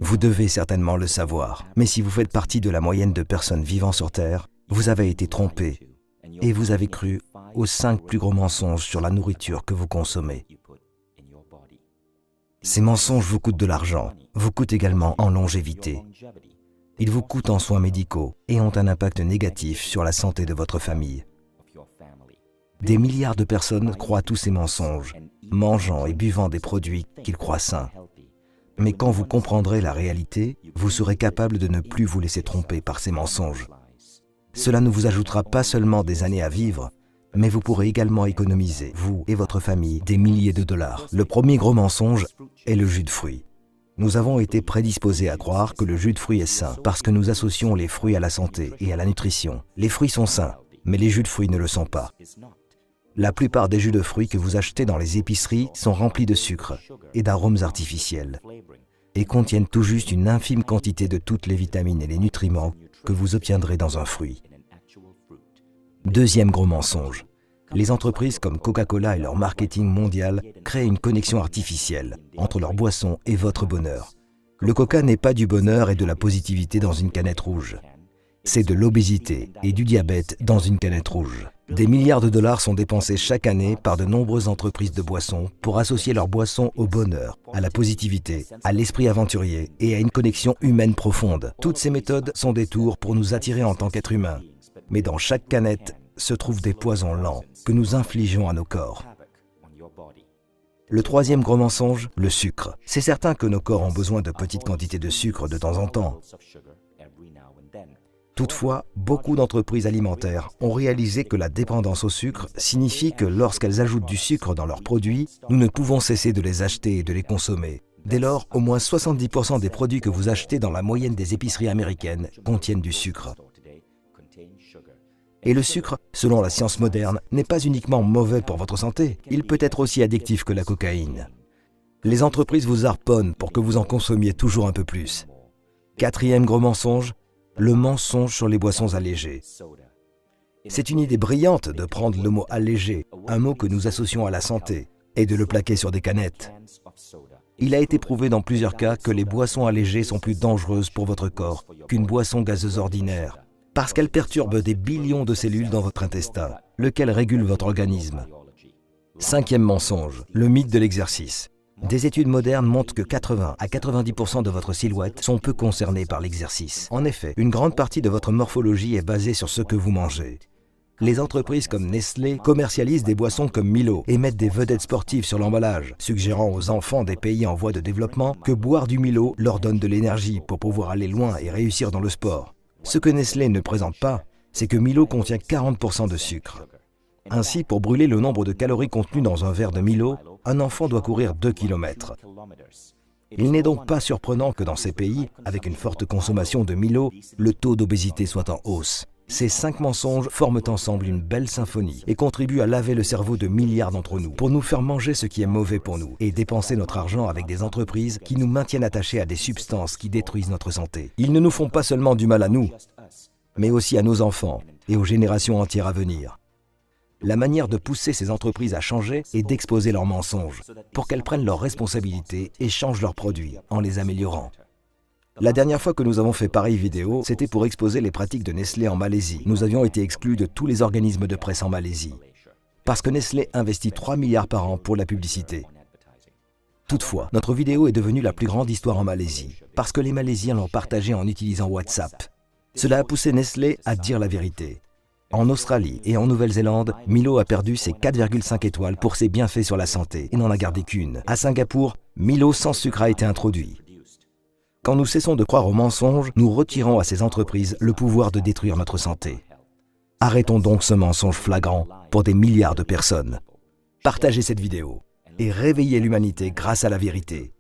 Vous devez certainement le savoir, mais si vous faites partie de la moyenne de personnes vivant sur Terre, vous avez été trompé et vous avez cru aux 5 plus gros mensonges sur la nourriture que vous consommez. Ces mensonges vous coûtent de l'argent, vous coûtent également en longévité. Ils vous coûtent en soins médicaux et ont un impact négatif sur la santé de votre famille. Des milliards de personnes croient tous ces mensonges, mangeant et buvant des produits qu'ils croient sains. Mais quand vous comprendrez la réalité, vous serez capable de ne plus vous laisser tromper par ces mensonges. Cela ne vous ajoutera pas seulement des années à vivre, mais vous pourrez également économiser, vous et votre famille, des milliers de dollars. Le premier gros mensonge est le jus de fruits. Nous avons été prédisposés à croire que le jus de fruits est sain parce que nous associons les fruits à la santé et à la nutrition. Les fruits sont sains, mais les jus de fruits ne le sont pas. La plupart des jus de fruits que vous achetez dans les épiceries sont remplis de sucre et d'arômes artificiels et contiennent tout juste une infime quantité de toutes les vitamines et les nutriments que vous obtiendrez dans un fruit. Deuxième gros mensonge. Les entreprises comme Coca-Cola et leur marketing mondial créent une connexion artificielle entre leur boisson et votre bonheur. Le Coca n'est pas du bonheur et de la positivité dans une canette rouge. C'est de l'obésité et du diabète dans une canette rouge. Des milliards de dollars sont dépensés chaque année par de nombreuses entreprises de boissons pour associer leur boisson au bonheur, à la positivité, à l'esprit aventurier et à une connexion humaine profonde. Toutes ces méthodes sont des tours pour nous attirer en tant qu'êtres humains. Mais dans chaque canette se trouvent des poisons lents que nous infligeons à nos corps. Le troisième gros mensonge, le sucre. C'est certain que nos corps ont besoin de petites quantités de sucre de temps en temps. Toutefois, beaucoup d'entreprises alimentaires ont réalisé que la dépendance au sucre signifie que lorsqu'elles ajoutent du sucre dans leurs produits, nous ne pouvons cesser de les acheter et de les consommer. Dès lors, au moins 70% des produits que vous achetez dans la moyenne des épiceries américaines contiennent du sucre. Et le sucre, selon la science moderne, n'est pas uniquement mauvais pour votre santé, il peut être aussi addictif que la cocaïne. Les entreprises vous harponnent pour que vous en consommiez toujours un peu plus. Quatrième gros mensonge, le mensonge sur les boissons allégées. C'est une idée brillante de prendre le mot « allégé », un mot que nous associons à la santé, et de le plaquer sur des canettes. Il a été prouvé dans plusieurs cas que les boissons allégées sont plus dangereuses pour votre corps qu'une boisson gazeuse ordinaire, parce qu'elles perturbent des billions de cellules dans votre intestin, lequel régule votre organisme. Cinquième mensonge, le mythe de l'exercice. Des études modernes montrent que 80 à 90% de votre silhouette sont peu concernées par l'exercice. En effet, une grande partie de votre morphologie est basée sur ce que vous mangez. Les entreprises comme Nestlé commercialisent des boissons comme Milo et mettent des vedettes sportives sur l'emballage, suggérant aux enfants des pays en voie de développement que boire du Milo leur donne de l'énergie pour pouvoir aller loin et réussir dans le sport. Ce que Nestlé ne présente pas, c'est que Milo contient 40% de sucre. Ainsi, pour brûler le nombre de calories contenues dans un verre de Milo, un enfant doit courir 2 km. Il n'est donc pas surprenant que dans ces pays, avec une forte consommation de Milo, le taux d'obésité soit en hausse. Ces 5 mensonges forment ensemble une belle symphonie et contribuent à laver le cerveau de milliards d'entre nous pour nous faire manger ce qui est mauvais pour nous et dépenser notre argent avec des entreprises qui nous maintiennent attachés à des substances qui détruisent notre santé. Ils ne nous font pas seulement du mal à nous, mais aussi à nos enfants et aux générations entières à venir. La manière de pousser ces entreprises à changer est d'exposer leurs mensonges pour qu'elles prennent leurs responsabilités et changent leurs produits en les améliorant. La dernière fois que nous avons fait pareille vidéo, c'était pour exposer les pratiques de Nestlé en Malaisie. Nous avions été exclus de tous les organismes de presse en Malaisie, parce que Nestlé investit 3 milliards par an pour la publicité. Toutefois, notre vidéo est devenue la plus grande histoire en Malaisie, parce que les Malaisiens l'ont partagée en utilisant WhatsApp. Cela a poussé Nestlé à dire la vérité. En Australie et en Nouvelle-Zélande, Milo a perdu ses 4,5 étoiles pour ses bienfaits sur la santé et n'en a gardé qu'une. À Singapour, Milo sans sucre a été introduit. Quand nous cessons de croire aux mensonges, nous retirons à ces entreprises le pouvoir de détruire notre santé. Arrêtons donc ce mensonge flagrant pour des milliards de personnes. Partagez cette vidéo et réveillez l'humanité grâce à la vérité.